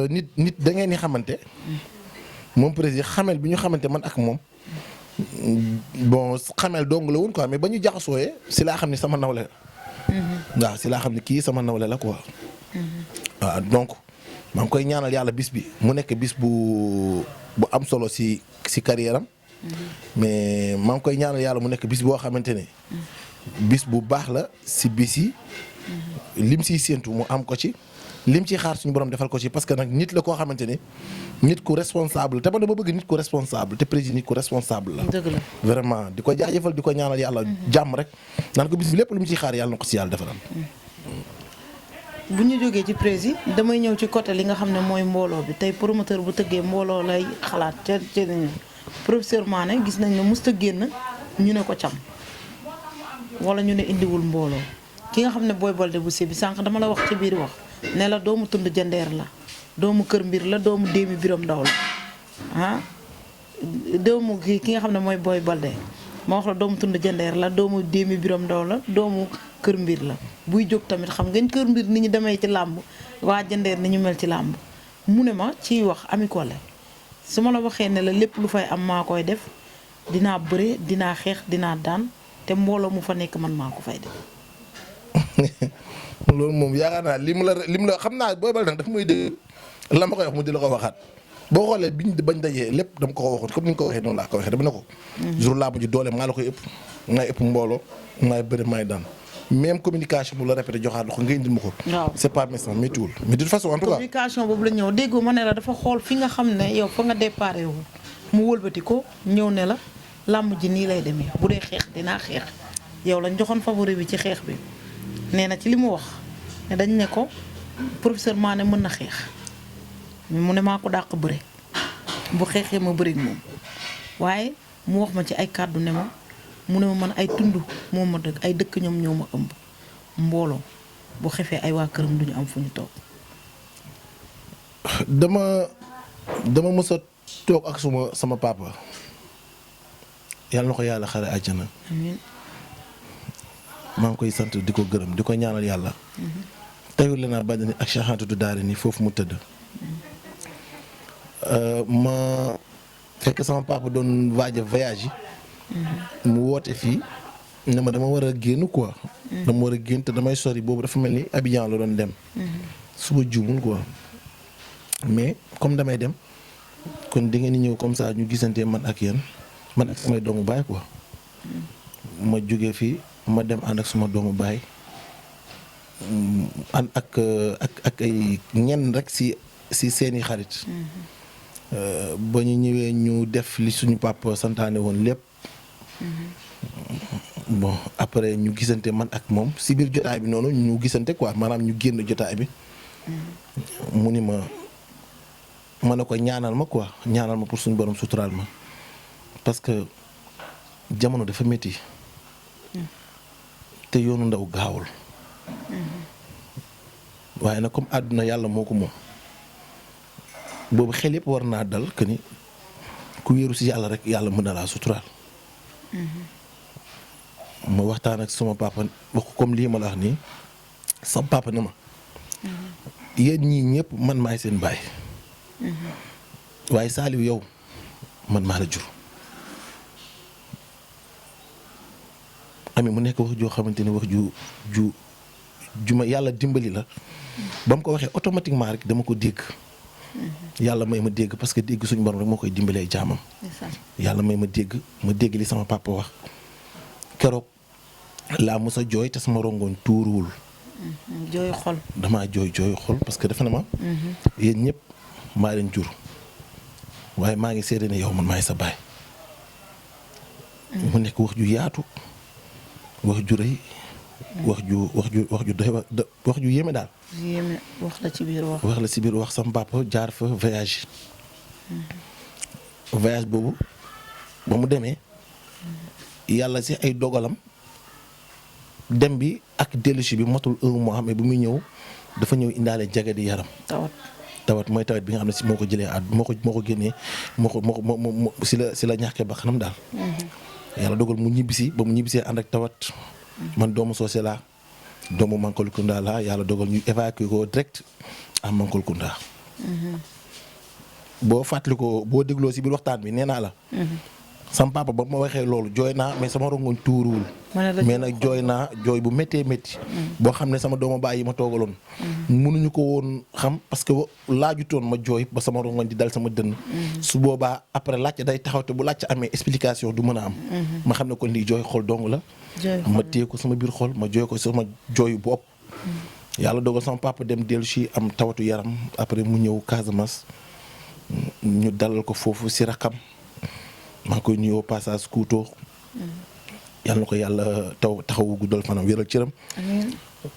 nit da ngeen ni xamante moom président xamel bi ñu xamante man ak moom bon xamel dong la woon quoi mais ba ñu jaxasooyee si laa xam ne sama nawle la. waaw si laa xam ne kii sama nawle la quoi. waaw donc maa ngi koy ñaanal yàlla bis bi mu nekk bis bu am solo si carrière am. mais maa ngi koy ñaanal yàlla mu nekk bis boo xamante ne. bis bu baax la si bis yi. lim siy séentu mu am ko ci. lim ciy xaar suñu borom defal ko ci parce que nag nit la koo xamante ne nit ku responsable te man dama bëgg nit ku responsable te président nit ku responsable la. dëgg la vraiment di ko jaajëfal di ko ñaanal yàlla jàmm rek naan ko bis bi lépp lu mu ciy xaar yàlla na ko si yàlla defaral. bu ñu jógee ci président damay ñëw ci côté li nga xam ne mooy mbooloo bi tey promoteur bu tëggee mbooloo lay xalaat ca professeur Mané gis nañ ne musta génn ñu ne ko cam wala ñu ne indiwul mbooloo ki nga xam ne Boy Baldé bu sébi sànq dama la wax ci biir wax ne la doomu tund jandeer la doomu kër mbir la doomu déemi biram ndaw la ah doomu ki nga xam ne mooy Boy Baldé ma wax la doomu tund jandeer la doomu déemi biram ndaw la doomu kër mbir la buy jóg tamit xam ngeen kër mbir ni ñu demee ci làmb waa jandeer ni ñu mel ci làmb mu ne ma ciy wax Ami Collé su ma la waxee ne la lépp lu fay am maa koy def dinaa bëre dinaa xeex dinaa daan te mbooloo mu fa nekk man maa ko fay def. loolu moom yaakaar naa lim la xam naa Boy Baldé nag daf muy dégg la ma koy wax mu di la ko waxaat boo xoolee bañ dajee lépp dama ko waxoon comme ni nga ko waxee noonu laa ko waxee dama ne ko. jour laa bu ji doole maa la koy ëpp. maay ëpp mbooloo maay bëri maay daan même communication bu la répété joxaat la ko nga indil ma ko. waaw c'est pas méchant méttiwul mais de toute façon en tout cas. communication boobu la ñëw déggu ma ne la dafa xool fi nga xam ne yow fa nga déparé wu mu wëlbati ko ñëw ne la làmb ji nii lay demee bu dee xeex dinaa xeex yow lañ joxoon favori bi ci xeex bi. nee na ci li mu wax ne dañ ne ko professeur Mané mën na xeex mu ne maa ko dàq bëre bu xeexee ma bëre ak moom waaye mu wax ma ci ay kàddu ne ma mu ne ma man ay tund moom ma dëkk ay dëkk ñoom ñoo ma ëmb mbooloo bu xefee ay waa këram duñu am fu ñu toog. dama mës a toog ak sama papa yàlla na ko yàlla xare àjjana. amiin. maa ngi koy sant di ko gërëm di ko ñaanal yàlla. tayul la naa bañ ak Cheikh du daare ni foofu mu tëdd. ma fekk sama papa doon waaj a voyage yi. mu woote fii ne ma dama war a génn quoi. dama war a génn te damay sori boobu dafa mel ni Abidjan la doon dem. suba juumul quoi mais comme damay dem kon di ngeen di ñëw comme ça ñu gisante man ak yéen man ak samay doomu baay quoi. ma jógee fii. ma dem ànd ak suma doomu baay ànd ak ay ñenn rek si seeni xarit. ba ñu ñëwee ñu def li suñu papa santaane woon lépp. bon après ñu gisante man ak moom si biir jotaay bi noonu ñu gisante quoi maanaam ñu génn jotaay bi. mu ni ma ne ko ñaanal ma quoi ñaanal ma pour suñu borom suturaal ma parce que jamono dafa métti. te yoonu ndaw gaawul. waaye nag comme àdduna yàlla moo ko moom boobu xel yëpp war naa dal que ni ku wéeru si yàlla rek yàlla mën na laa suturaal. ma waxtaan ak sama papa wax ko comme lii ma la wax nii sama papa ne ma. yéen ñii ñëpp man maay seen baay. waaye Saliou yow man maa la jur. ami mu nekk wax joo xamante ni wax ju ma yàlla dimbali la ba mu ko waxee automatiquement rek dama ko dégg. yàlla may ma dégg parce que dégg suñu borom rek moo koy dimbalee jaamam. yàlla may ma dégg li sama papa wax keroog laa mos a jooy te sama rongoñ tuuruwul. jooy xol. damaa jooy xol parce que defe na ma. yéen ñëpp maa leen jur waaye maa ngi seede ne yow man maay sa baay. mu nekk wax ju yaatu. wax ju rëy wax ju doy wax ju yéeme daal. yéeme wax la ci biir wax. wax la ci biir wax sama papa jaar fa voyage. voyage boobu ba mu demee yàlla ci ay dogalam dem bi ak dellusi bi matul 1 mois mais bu muy ñëw dafa ñëw indaale jagadi yaram. tawat mooy tawat bi nga xam ne si moo ko jëlee moo ko génnee moo si la ñàkkee ba xanam daal. yàlla dogal mu ñibbisi ba mu ñibbisee ànd ak tawat. man doomu soose laa doomu Mankolkunda laa yàlla dogal ñu évacué ko direct à Mankolkunda. boo fàttali ko boo dégloo si biir waxtaan bi nee naa la. sama papa ba ma waxee loolu jooy naa mais sama rongoñ tuuruwul. mais nag jooy naa jooy bu méttee métti. boo xam ne sama doomu baay yi ma toogaloon. mënuñu ko woon xam parce que laajutoon ma jooy ba sama rongoñ di dal sama dënn. su boobaa après laajte day taxaw te bu laajte amee explication du mën a am. ma xam ne kon lii jooy xol dong la. ma téye ko sama biir xol ma jooy ko sama jooyu bopp. yàlla dogal sama papa dem dellu si am tawatu yaram après mu ñëw Casamance ñu dalal ko foofu si rakam. maa ngi koy nuyoo passage Kouto. yàlla na ko yàlla taxawu guddal fanam wéral cëram.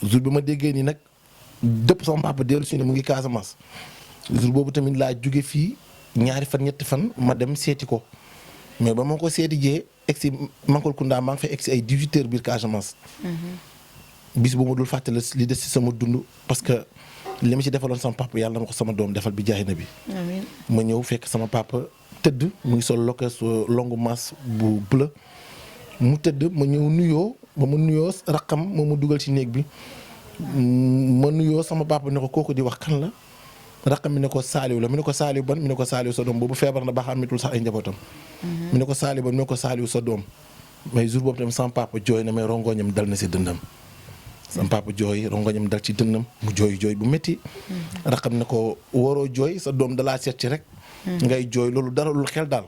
jour bi ma déggee nii nag dëpp sama papa dellu si ne mu ngi Casamance. jour boobu tamit laa jóge fii ñaari fan ñetti fan ma dem seeti ko mais ba ma ko seeti jee egg si Mankolkounda maa ngi fay egg si ay 18h biir Casamance. bis bu ma dul fàttali li des si sama dund parce que li ma ci defaloon sama papa yàlla na ma ko sama doom defal bi jaay na bi. ma ñëw fekk sama papa. tëdd mu ngi sol lokees longue masse bu bleu mu tëdd ma ñëw nuyoo ba ma nuyoo raqam moom ma dugal ci néeg bi ma nuyoo sama papa ne ko kooku di wax kan la raqam mi ne ko saaliw la mi ne ko saaliw ban mi ne ko saaliw sa doom boobu feebar na ba xàmmitul sax ay njabootam. mi ne ko saaliw ban mi ne ko saaliw sa doom mais jour boobu tamit sama papa jooy na mais rongoñam dal na si dëndam. sama papa jooy rongoñam dal ci dëndam mu jooy bu métti. raqam ne ko waroo jooy sa doom dalaa seet ci rek. ngay jooy loolu dara lu xel daal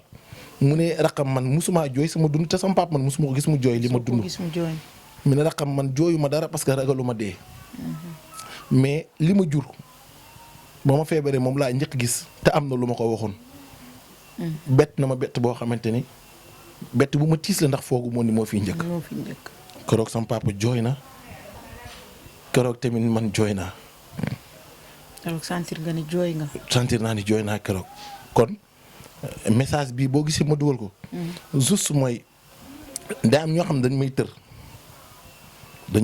mu ne raqam man musuma jooy sama dund te sama papa man musuma ko gis mu jooy li ma dund. mu ne raqam man jooyu ma dara parce que ragalu ma dee. mais li ma jur ba ma feebaree moom laa njëkk gis te am na lu ma ko waxoon. bett na ma bett boo xamante ni bett bu ma tiis la ndax foogu moo ni moo fi njëkk. keroog sama papa jooy na keroog tamit man jooy naa. keroog sentir nga ni jooy nga. sentir naa ni jooy naa keroog. kon message bi boo gisee ma dugal ko. juste mooy daa am ñoo xam dañ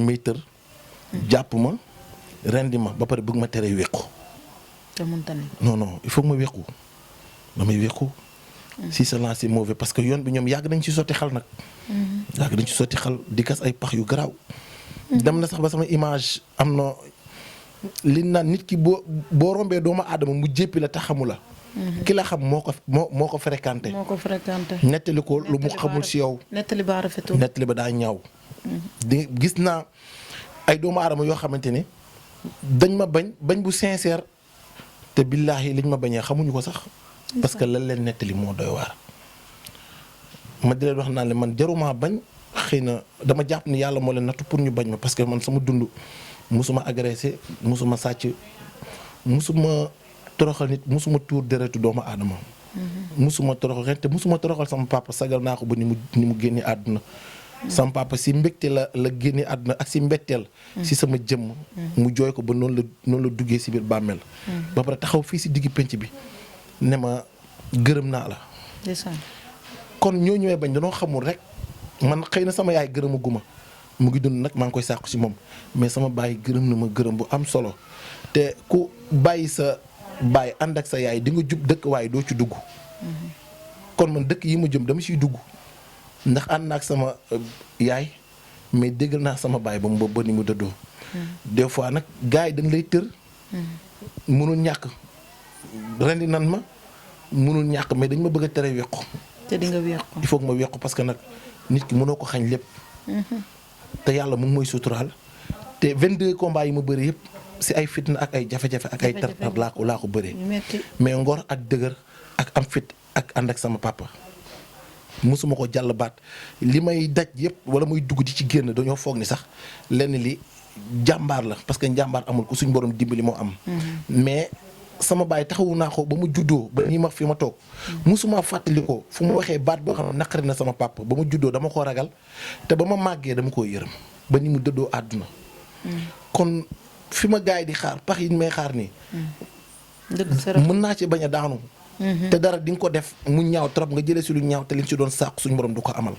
may tër. jàpp ma rendi ma ba pare bëgg ma tere wéqu. te mënta ne. non il faut ma wéqu damay wéqu. si c'est là c'est mauvais parce que yoon bi ñoom yàgg nañ ci sotti xal nag. yàgg nañ ci sotti xal di gas ay pax yu garaaw. dem na sax ba sama image am na li naan nit ki boo rombee doomu aadama mu jéppi la te xamu la. ki la xam moo ko fréquenté. nettali ko lu mu xamul si yow. nettali ba rafetul. nettali ba daa ñaaw. di gis naa ay doomu aadama yoo xamante ne dañ ma bañ bu sincère te billaahi liñ ma bañee xamuñu ko sax. parce que lan leen nettali moo doy waar. ma di leen wax naa leen man jaruma bañ xëy na dama jàpp ni yàlla moo leen nattu pour ñu bañ ma parce que man sama dund musuma agressé musuma sàcc musuma toroxal nit musuma tuur deretu doomu aadama. musuma toroxal ren te musuma toroxal sama papa sagal naa ko ba ni mu génne àdduna. sama papa si mbégte la génne àdduna ak si mbetteel. si sama jëmm. mu jooy ko ba noonu la duggee si biir bàmmeel. ba pare taxaw fii si digg penc bi ne ma gërëm naa la. kon ñoo ñëwee bañ danoo xamul rek man xëy na sama yaay gërëmaguma mu ngi dund nag maa ngi koy sàkku si moom mais sama baay gërëm na ma gërëm bu am solo te ku bàyyi sa baay ànd ak sa yaay di nga jub dëkk waaye doo ci dugg. kon man dëkk yi ma jëm dama ciy dugg ndax ànd naa ak sama yaay mais déggal naa sama baay ba ni mu dëddoo. des fois nag gars yi dañ lay tër. mënul ñàkk rendi nan ma mënul ñàkk mais dañ ma bëgg a tere wequ. te di nga wequ. il faut que ma wequ parce que nag nit ki mënoo ko xañ lépp. te yàlla mu ngi mooy suturaal te 22 combats yi ma bëri yëpp si ay fitna ak ay jafe-jafe ak ay tar-tar laa ko bëree. mais ngor ak dëgër ak am fit ak ànd ak sama papa. musuma ko jàll baat li may daj yëpp wala muy dugg di ci génn dañoo foog ni sax lenn li jàmbaar la parce que njàmbaar amul ku suñ borom dimbali moo am. mais sama baay taxawu naa ko ba mu juddoo ba nii ma fi ma toog. musuma fàttali ko fu mu waxee baat boo xam ne naqari na sama papa ba ma juddoo dama ko ragal te ba ma màggee dama koo yërëm ba ni mu dëddoo àdduna. kon fi ma gaay di xaar pax yi may xaar nii. mën naa ci bañ a daanu. te dara di nga ko def mu ñaaw trop nga jëlee si lu ñaaw te liñ si doon sàkku suñu borom du ko amal.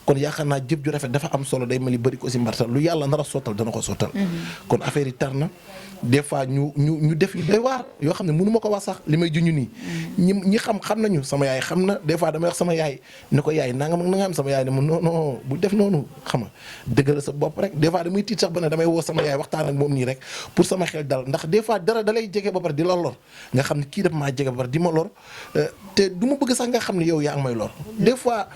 kon yaakaar naa jëf ju rafet dafa am solo day mel ni bëri ko si mbartal lu yàlla nar a sottal dana ko sottal. kon affaire yi tar na des fois ñu def yu doy waar yoo xam ne mënu ma ko wax sax li may junj nii. ñi xam nañu sama yaay xam na des fois damay wax sama yaay ne ko yaay nangam ak nangam sama yaay ne ma non bu def noonu xam nga dëggal sa bopp rek des fois damay tiit sax ba ne damay woo sama yaay waxtaan ak moom nii rek pour sama xel dal ndax des fois dara dalay jege ba pare di la lor nga xam ne kii daf maa jege ba pare di ma lor te du ma bëgg sax nga xam ne yow yaa ngi may lor des fois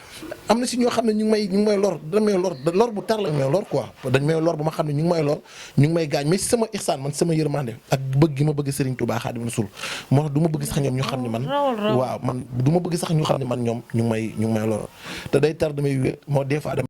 am na si ñoo xam ne ñu ngi may lor dañ may lor bu tar la may lor quoi dañ may lor ba ma xam ne ñu ngi may lor ñu ngi may gaañ mais si sama ihsaan man sama yërmande ak bëgg gi ma bëgg Serigne Touba Xaadimu Rasuul moo tax du ma bëgg sax ñoom ñu xam ne man waaw man du ma bëgg sax ñu xam ne man ñoom ñu ngi may lor te day tar damay wéet moo des fois